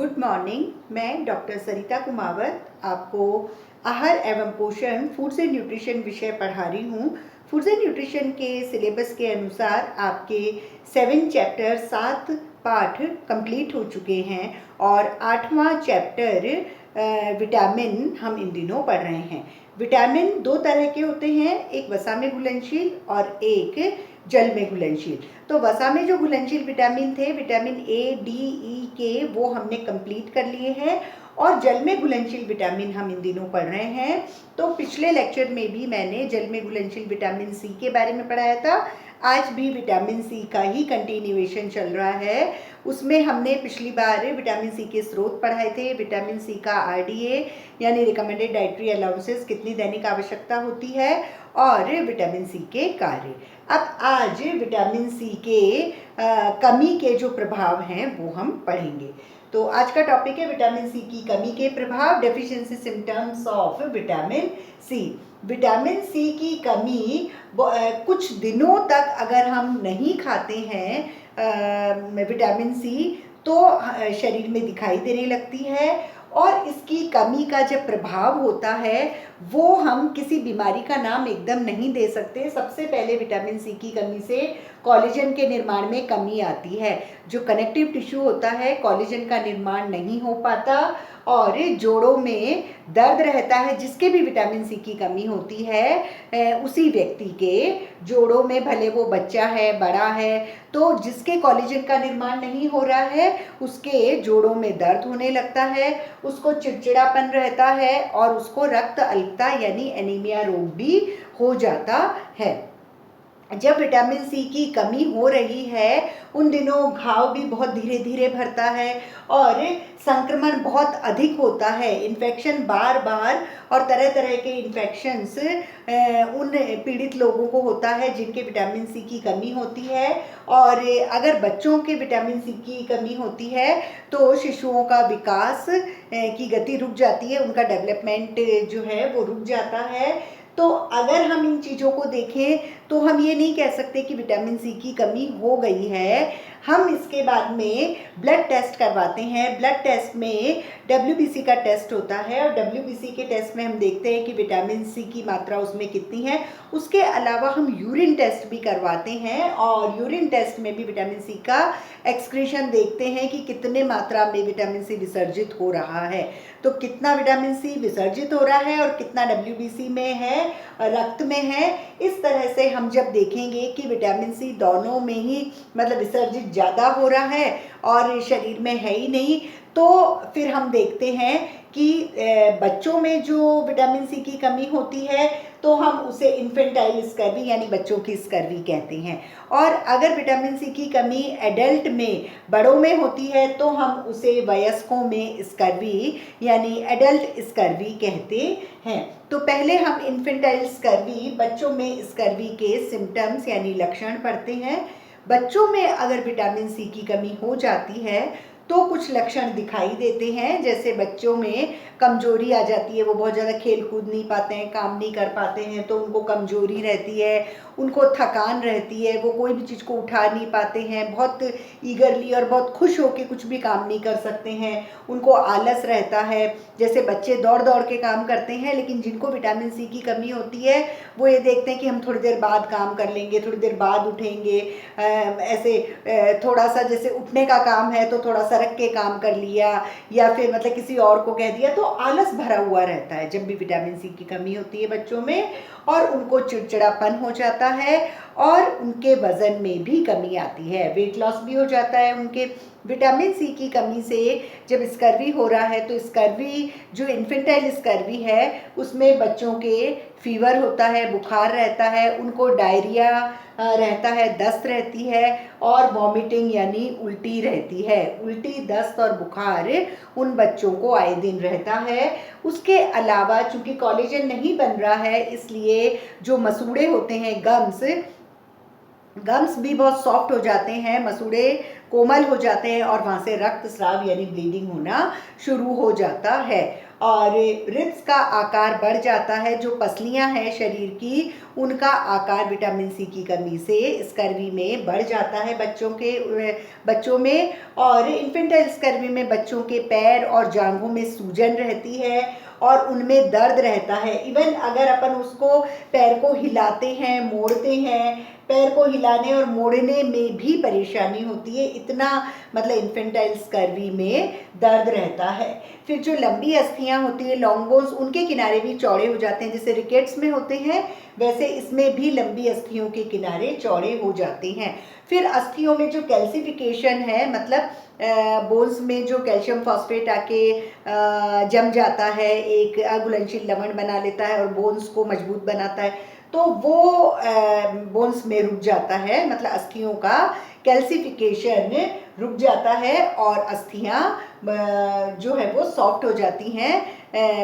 Good morning. मैं doctor सरिता कुमावत आपको आहार एवं पोषण फूड्स एंड न्यूट्रिशन विषय पढ़ा रही हूँ। फूड्स एंड न्यूट्रिशन के सिलेबस के अनुसार आपके 7 चैप्टर 7 पाठ कंप्लीट हो चुके हैं और 8वां चैप्टर विटामिन हम इन दिनों पढ़ रहे हैं। विटामिन 2 तरह के होते हैं, एक वसा में घुलनशील और एक जल में घुलनशील। तो वसा में जो घुलनशील विटामिन थे, विटामिन ए, डी, ई, के, वो हमने कंप्लीट कर लिए हैं और जल में घुलनशील विटामिन हम इन दिनों पढ़ रहे हैं। तो पिछले लेक्चर में भी मैंने जल में घुलनशील विटामिन सी के बारे में पढ़ाया था। आज भी विटामिन सी का ही कंटिन्यूएशन चल रहा है। उसमें हमने पिछली बार विटामिन सी के स्रोत पढ़ाए थे, विटामिन सी का आरडीए यानी रिकमेंडेड डाइटरी अलाउंसेस कितनी दैनिक आवश्यकता होती है और विटामिन सी के कार्य। अब आज विटामिन सी के कमी के जो प्रभाव हैं वो हम पढ़ेंगे। तो आज का टॉपिक है विटामिन सी की कमी के प्रभाव, deficiency symptoms of vitamin C. Vitamin C की कमी कुछ दिनों तक अगर हम नहीं खाते हैं विटामिन सी तो शरीर में दिखाई देने लगती है और इसकी कमी का जब प्रभाव होता है वो हम किसी बीमारी का नाम एकदम नहीं दे सकते। सबसे पहले विटामिन सी की कमी से कोलेजन के निर्माण में कमी आती है। जो कनेक्टिव टिश्यू होता है, कोलेजन का निर्माण नहीं हो पाता और जोड़ों में दर्द रहता है। जिसके भी विटामिन सी की कमी होती है उसी व्यक्ति के जोड़ों में, भले वो बच्चा है बड़ा है, तो जिसके कोलेजन का निर्माण नहीं हो रहा है उसके जोड़ों में दर्द होने लगता है, उसको चिड़चिड़ापन रहता है और उसको रक्त अल्पता यानी एनीमिया रोग भी हो जाता है। जब विटामिन सी की कमी हो रही है उन दिनों घाव भी बहुत धीरे धीरे भरता है और संक्रमण बहुत अधिक होता है। इन्फेक्शन बार बार और तरह तरह के इन्फेक्शंस उन पीड़ित लोगों को होता है जिनके विटामिन सी की कमी होती है। और अगर बच्चों के विटामिन सी की कमी होती है तो शिशुओं का विकास की गति रुक जाती है, उनका डेवलपमेंट जो है वो रुक जाता है। तो अगर हम इन चीज़ों को देखें तो हम ये नहीं कह सकते कि विटामिन सी की कमी हो गई है। हम इसके बाद में ब्लड टेस्ट करवाते हैं। ब्लड टेस्ट में डब्ल्यूबीसी का टेस्ट होता है और डब्ल्यूबीसी के टेस्ट में हम देखते हैं कि विटामिन सी की मात्रा उसमें कितनी है। उसके अलावा हम यूरिन टेस्ट भी करवाते हैं और यूरिन टेस्ट में भी विटामिन सी का एक्सक्रीशन देखते हैं कि कितने मात्रा में विटामिन सी विसर्जित हो रहा है। तो कितना विटामिन सी विसर्जित हो रहा है और कितना डब्ल्यूबीसी में है, रक्त में है, इस तरह से हम जब देखेंगे कि विटामिन सी दोनों में ही मतलब विसर्जित ज़्यादा हो रहा है और शरीर में है ही नहीं, तो फिर हम देखते हैं कि बच्चों में जो विटामिन सी की कमी होती है तो हम उसे इन्फेंटाइल स्कर्वी यानी बच्चों की स्कर्वी कहते हैं। और अगर विटामिन सी की कमी एडल्ट में, बड़ों में होती है तो हम उसे वयस्कों में स्कर्वी यानी एडल्ट स्कर्वी कहते हैं। तो पहले हम इन्फेंटाइल स्कर्वी, बच्चों में स्कर्वी के सिम्टम्स यानी लक्षण पढ़ते हैं। बच्चों में अगर विटामिन सी की कमी हो जाती है तो कुछ लक्षण दिखाई देते हैं, जैसे बच्चों में कमजोरी आ जाती है, वो बहुत ज़्यादा खेल कूद नहीं पाते हैं, काम नहीं कर पाते हैं तो उनको कमजोरी रहती है, उनको थकान रहती है, वो कोई भी चीज़ को उठा नहीं पाते हैं, बहुत ईगरली और बहुत खुश होकर कुछ भी काम नहीं कर सकते हैं, उनको आलस रहता है। जैसे बच्चे दौड़ दौड़ के काम करते हैं लेकिन जिनको विटामिन सी की कमी होती है वो ये देखते हैं कि हम थोड़ी देर बाद काम कर लेंगे, थोड़ी देर बाद उठेंगे, ऐसे थोड़ा सा जैसे उठने का काम है तो थोड़ा सा रख के काम कर लिया या फिर मतलब किसी और को कह दिया, तो आलस भरा हुआ रहता है जब भी विटामिन सी की कमी होती है बच्चों में, और उनको चिड़चिड़ापन हो जाता है और उनके वजन में भी कमी आती है, वेट लॉस भी हो जाता है उनके। विटामिन सी की कमी से जब स्कर्वी हो रहा है तो स्कर्वी जो इन्फेंटाइल स्कर्वी है उसमें बच्चों के फीवर होता है, बुखार रहता है, उनको डायरिया रहता है, दस्त रहती है और वॉमिटिंग यानी उल्टी रहती है। उल्टी, दस्त और बुखार उन बच्चों को आए दिन रहता है। उसके अलावा चूँकि कोलेजन नहीं बन रहा है इसलिए जो मसूड़े होते हैं, गम्स भी बहुत सॉफ्ट हो जाते हैं, मसूड़े कोमल हो जाते हैं और वहाँ से रक्तस्राव यानी ब्लीडिंग होना शुरू हो जाता है। और रिब्स का आकार बढ़ जाता है, जो पसलियां हैं शरीर की उनका आकार विटामिन सी की कमी से स्कर्वी में बढ़ जाता है बच्चों में। और इन्फेंटाइल स्कर्वी में बच्चों के पैर और जांघों में सूजन रहती है और उनमें दर्द रहता है। इवन अगर अपन उसको पैर को हिलाते हैं, मोड़ते हैं, पैर को हिलाने और मोड़ने में भी परेशानी होती है, इतना मतलब इन्फेंटाइल स्कर्वी में दर्द रहता है। फिर जो लंबी अस्थियां होती है, लॉन्ग बोन्स, उनके किनारे भी चौड़े हो जाते हैं, जैसे रिकेट्स में होते हैं वैसे इसमें भी लंबी अस्थियों के किनारे चौड़े हो जाते हैं। फिर अस्थियों में जो कैल्सिफिकेशन है, मतलब बोन्स में जो कैल्शियम फॉस्फेट आके जम जाता है, एक अघुलनशील लवण बना लेता है और बोन्स को मजबूत बनाता है, तो वो बोन्स में रुक जाता है, मतलब अस्थियों का कैल्सिफिकेशन रुक जाता है और अस्थियां जो है वो सॉफ्ट हो जाती हैं,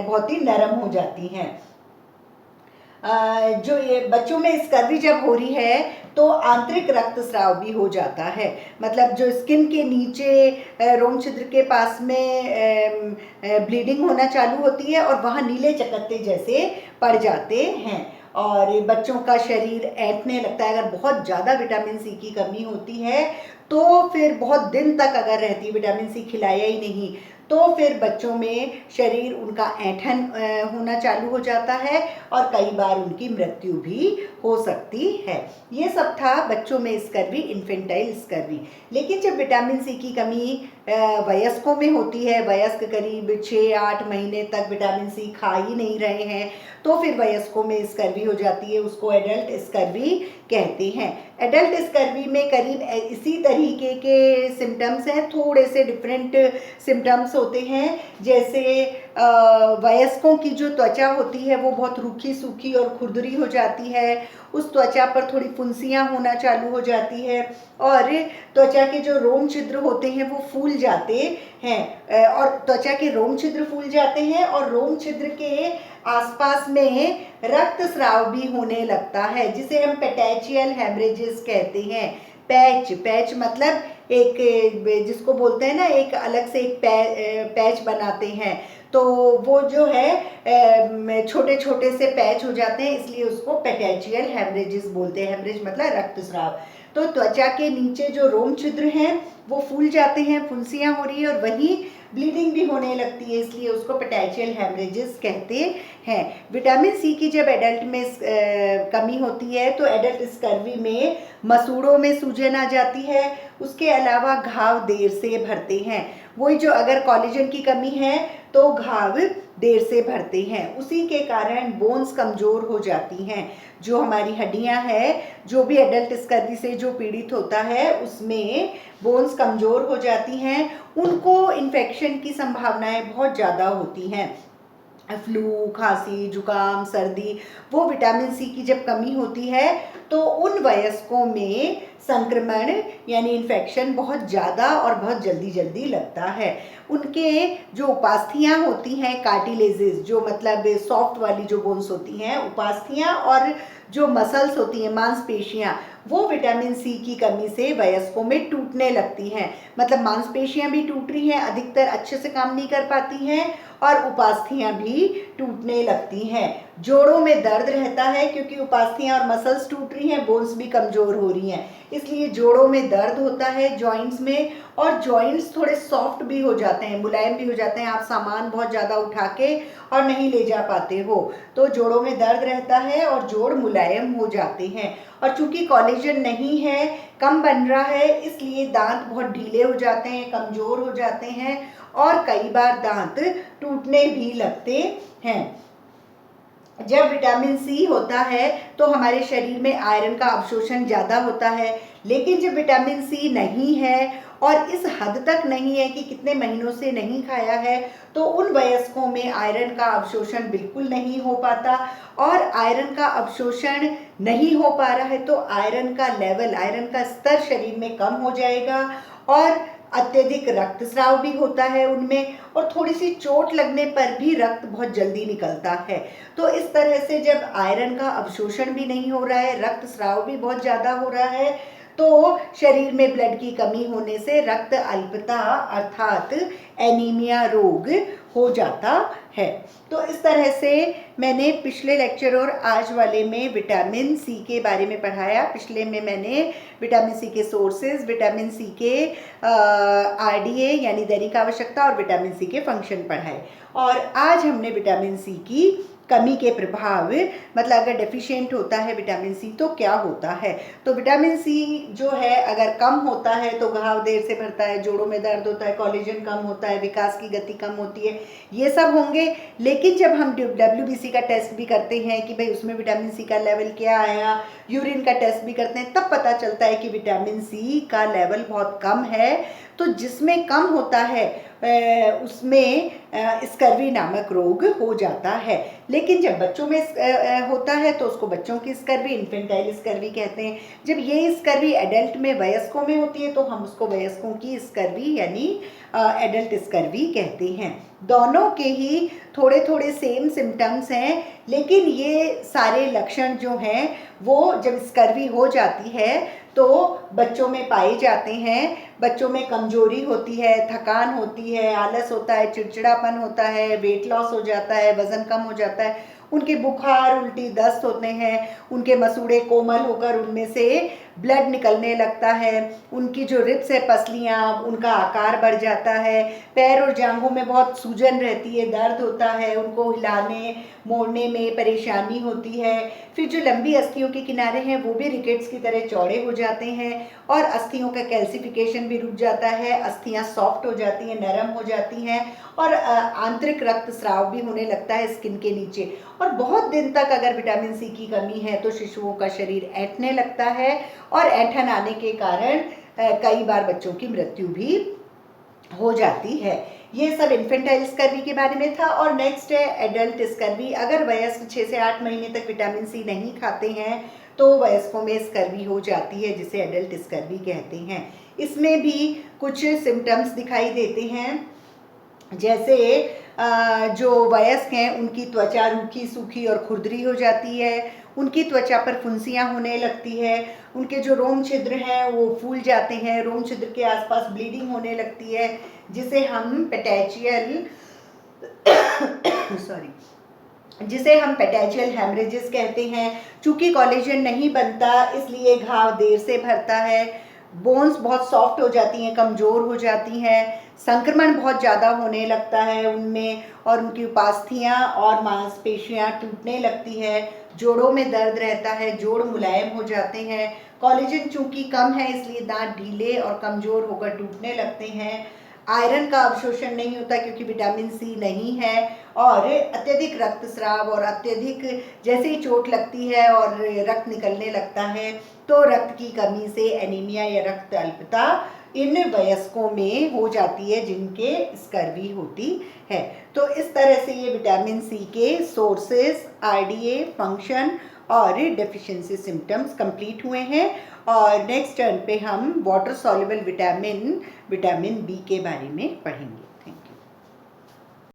बहुत ही नरम हो जाती हैं। जो ये बच्चों में स्कर्वी जब हो रही है तो आंतरिक रक्तस्राव भी हो जाता है, मतलब जो स्किन के नीचे रोम छिद्र के पास में ब्लीडिंग होना चालू होती है और वहाँ नीले चकत्ते जैसे पड़ जाते हैं और बच्चों का शरीर ऐंठने लगता है। अगर बहुत ज़्यादा विटामिन सी की कमी होती है तो फिर बहुत दिन तक अगर रहती है, विटामिन सी खिलाया ही नहीं, तो फिर बच्चों में शरीर उनका ऐंठन होना चालू हो जाता है और कई बार उनकी मृत्यु भी हो सकती है। ये सब था बच्चों में स्कर्वी, इन्फेंटाइल स्कर्वी। लेकिन जब विटामिन सी की कमी वयस्कों में होती है, वयस्क करीब 6-8 महीने तक विटामिन सी खा ही नहीं रहे हैं, तो फिर वयस्कों में स्कर्वी हो जाती है, उसको एडल्ट स्कर्वी कहते हैं। एडल्ट स्कर्वी में करीब इसी तरीके के सिम्टम्स हैं, थोड़े से डिफरेंट सिम्टम्स होते हैं। जैसे वयस्कों की जो त्वचा होती है वो बहुत रूखी सूखी और खुरदरी हो जाती है, उस त्वचा पर थोड़ी फुंसियाँ होना चालू हो जाती है और त्वचा के जो रोम छिद्र होते हैं वो फूल जाते हैं और त्वचा के रोम छिद्र फूल जाते हैं और रोम छिद्र के आसपास में रक्तस्राव भी होने लगता है, जिसे हम पेटेचियल हेमरेजेस कहते हैं। पैच मतलब एक जिसको बोलते हैं ना, एक अलग से एक पैच बनाते हैं, तो वो जो है छोटे छोटे से पैच हो जाते हैं, इसलिए उसको पेटेचियल हेमरेजेस बोलते हैं। हेमरेज मतलब रक्तस्राव। तो त्वचा के नीचे जो रोम छिद्र हैं वो फूल जाते हैं, फुंसियाँ हो रही है और वहीं ब्लीडिंग भी होने लगती है, इसलिए उसको पेटेचियल हेमरेजेस कहते हैं। विटामिन सी की जब एडल्ट में कमी होती है तो एडल्ट स्कर्वी में मसूड़ों में सूजन आ जाती है, उसके अलावा घाव देर से भरते हैं। वही जो अगर कोलेजन की कमी है तो घाव देर से भरते हैं, उसी के कारण बोन्स कमज़ोर हो जाती हैं। जो हमारी हड्डियां हैं, जो भी एडल्ट स्कर्वी से जो पीड़ित होता है उसमें बोन्स कमज़ोर हो जाती हैं, उनको इन्फेक्शन की संभावनाएं बहुत ज़्यादा होती हैं। फ्लू, खांसी, जुकाम, सर्दी, वो विटामिन सी की जब कमी होती है तो उन वयस्कों में संक्रमण यानी इन्फेक्शन बहुत ज़्यादा और बहुत जल्दी जल्दी लगता है। उनके जो उपास्थियाँ होती हैं, कार्टिलेजेस, जो मतलब सॉफ्ट वाली जो बोन्स होती हैं, उपास्थियाँ, और जो मसल्स होती हैं, मांसपेशियाँ, वो विटामिन सी की कमी से वयस्कों में टूटने लगती हैं। मतलब मांसपेशियाँ भी टूट रही हैं, अधिकतर अच्छे से काम नहीं कर पाती हैं और उपास्थियाँ भी टूटने लगती हैं। जोड़ों में दर्द रहता है क्योंकि उपास्थियाँ और मसल्स टूट रही हैं, बोन्स भी कमज़ोर हो रही हैं, इसलिए जोड़ों में दर्द होता है, जॉइंट्स में, और जॉइंट्स थोड़े सॉफ्ट भी हो जाते हैं, मुलायम भी हो जाते हैं। आप सामान बहुत ज़्यादा उठा के और नहीं ले जा पाते हो तो जोड़ों में दर्द रहता है और जोड़ मुलायम हो जाते हैं। और चूंकि कोलेजन नहीं है, कम बन रहा है, इसलिए दांत बहुत ढीले हो जाते हैं, कमज़ोर हो जाते हैं और कई बार दांत टूटने भी लगते हैं। जब विटामिन सी होता है तो हमारे शरीर में आयरन का अवशोषण ज़्यादा होता है, लेकिन जब विटामिन सी नहीं है और इस हद तक नहीं है कि कितने महीनों से नहीं खाया है, तो उन वयस्कों में आयरन का अवशोषण बिल्कुल नहीं हो पाता, और आयरन का अवशोषण नहीं हो पा रहा है तो आयरन का लेवल, आयरन का स्तर शरीर में कम हो जाएगा और अत्यधिक रक्तस्राव भी होता है उनमें, और थोड़ी सी चोट लगने पर भी रक्त बहुत जल्दी निकलता है। तो इस तरह से जब आयरन का अवशोषण भी नहीं हो रहा है, रक्तस्राव भी बहुत ज़्यादा हो रहा है, तो शरीर में ब्लड की कमी होने से रक्त अल्पता अर्थात एनीमिया रोग हो जाता है। तो इस तरह से मैंने पिछले लेक्चर और आज वाले में विटामिन सी के बारे में पढ़ाया। पिछले में मैंने विटामिन सी के सोर्सेज, विटामिन सी के आरडीए यानी दैनिक आवश्यकता और विटामिन सी के फंक्शन पढ़ाए। और आज हमने विटामिन सी की कमी के प्रभाव, मतलब अगर डेफिशिएंट होता है विटामिन सी तो क्या होता है। तो विटामिन सी जो है अगर कम होता है तो घाव देर से भरता है, जोड़ों में दर्द होता है, कोलेजन कम होता है, विकास की गति कम होती है, ये सब होंगे। लेकिन जब हम WBC का टेस्ट भी करते हैं कि भाई उसमें विटामिन सी का लेवल क्या आया, यूरिन का टेस्ट भी करते हैं, तब पता चलता है कि विटामिन सी का लेवल बहुत कम है। तो जिसमें कम होता है उसमें स्कर्वी नामक रोग हो जाता है। लेकिन जब बच्चों में होता है तो उसको बच्चों की स्कर्वी, इन्फेंटाइल स्कर्वी कहते हैं। जब ये स्कर्वी एडल्ट में, वयस्कों में होती है तो हम उसको वयस्कों की स्कर्वी यानी एडल्ट स्कर्वी कहते हैं। दोनों के ही थोड़े थोड़े सेम सिम्टम्स हैं, लेकिन ये सारे लक्षण जो हैं वो जब स्कर्वी हो जाती है तो बच्चों में पाए जाते हैं। बच्चों में कमजोरी होती है, थकान होती है, आलस होता है, चिड़चिड़ापन होता है, वेट लॉस हो जाता है, वजन कम हो जाता है, उनके बुखार, उल्टी, दस्त होते हैं, उनके मसूड़े कोमल होकर उनमें से ब्लड निकलने लगता है, उनकी जो रिब्स है, पसलियाँ, उनका आकार बढ़ जाता है, पैर और जांघों में बहुत सूजन रहती है, दर्द होता है, उनको हिलाने मोड़ने में परेशानी होती है। फिर जो लंबी अस्थियों के किनारे हैं वो भी रिकेट्स की तरह चौड़े हो जाते हैं और अस्थियों का कैल्सिफिकेशन भी रुक जाता है, अस्थियाँ सॉफ्ट हो जाती हैं, नरम हो जाती हैं और आंतरिक रक्तस्राव भी होने लगता है स्किन के नीचे। और बहुत दिन तक अगर विटामिन सी की कमी है तो शिशुओं का शरीर ऐंठने लगता है और ऐंठन आने के कारण कई बार बच्चों की मृत्यु भी हो जाती है। ये सब इन्फेंटाइल स्कर्वी के बारे में था। और नेक्स्ट है एडल्ट स्कर्वी। अगर वयस्क 6 से 8 महीने तक विटामिन सी नहीं खाते हैं तो वयस्कों में स्कर्वी हो जाती है, जिसे एडल्ट स्कर्वी कहते हैं। इसमें भी कुछ सिम्टम्स दिखाई देते हैं, जैसे जो वयस्क हैं उनकी त्वचा रूखी, सूखी और खुरदरी हो जाती है, उनकी त्वचा पर फुंसियाँ होने लगती है, उनके जो रोम छिद्र हैं वो फूल जाते हैं, रोम छिद्र के आसपास ब्लीडिंग होने लगती है, जिसे हम पेटैचियल हेमरेजेस कहते हैं। चूँकि कोलेजन नहीं बनता इसलिए घाव देर से भरता है, बोन्स बहुत सॉफ्ट हो जाती हैं, कमज़ोर हो जाती हैं, संक्रमण बहुत ज़्यादा होने लगता है उनमें और उनकी उपास्थियाँ और मांसपेशियाँ टूटने लगती है, जोड़ों में दर्द रहता है, जोड़ मुलायम हो जाते हैं। कोलेजन चूँकि कम है इसलिए दांत ढीले और कमज़ोर होकर टूटने लगते हैं। आयरन का अवशोषण नहीं होता क्योंकि विटामिन सी नहीं है। और अत्यधिक रक्तस्राव और अत्यधिक, जैसे ही चोट लगती है और रक्त निकलने लगता है तो रक्त की कमी से एनीमिया या रक्त अल्पता इन वयस्कों में हो जाती है जिनके स्कर्वी होती है। तो इस तरह से ये विटामिन सी के सोर्सेस, आरडीए, फंक्शन और डेफिशिएंसी सिम्टम्स कंप्लीट हुए हैं। और नेक्स्ट टर्न पे हम वाटर सॉल्युबल विटामिन बी के बारे में पढ़ेंगे।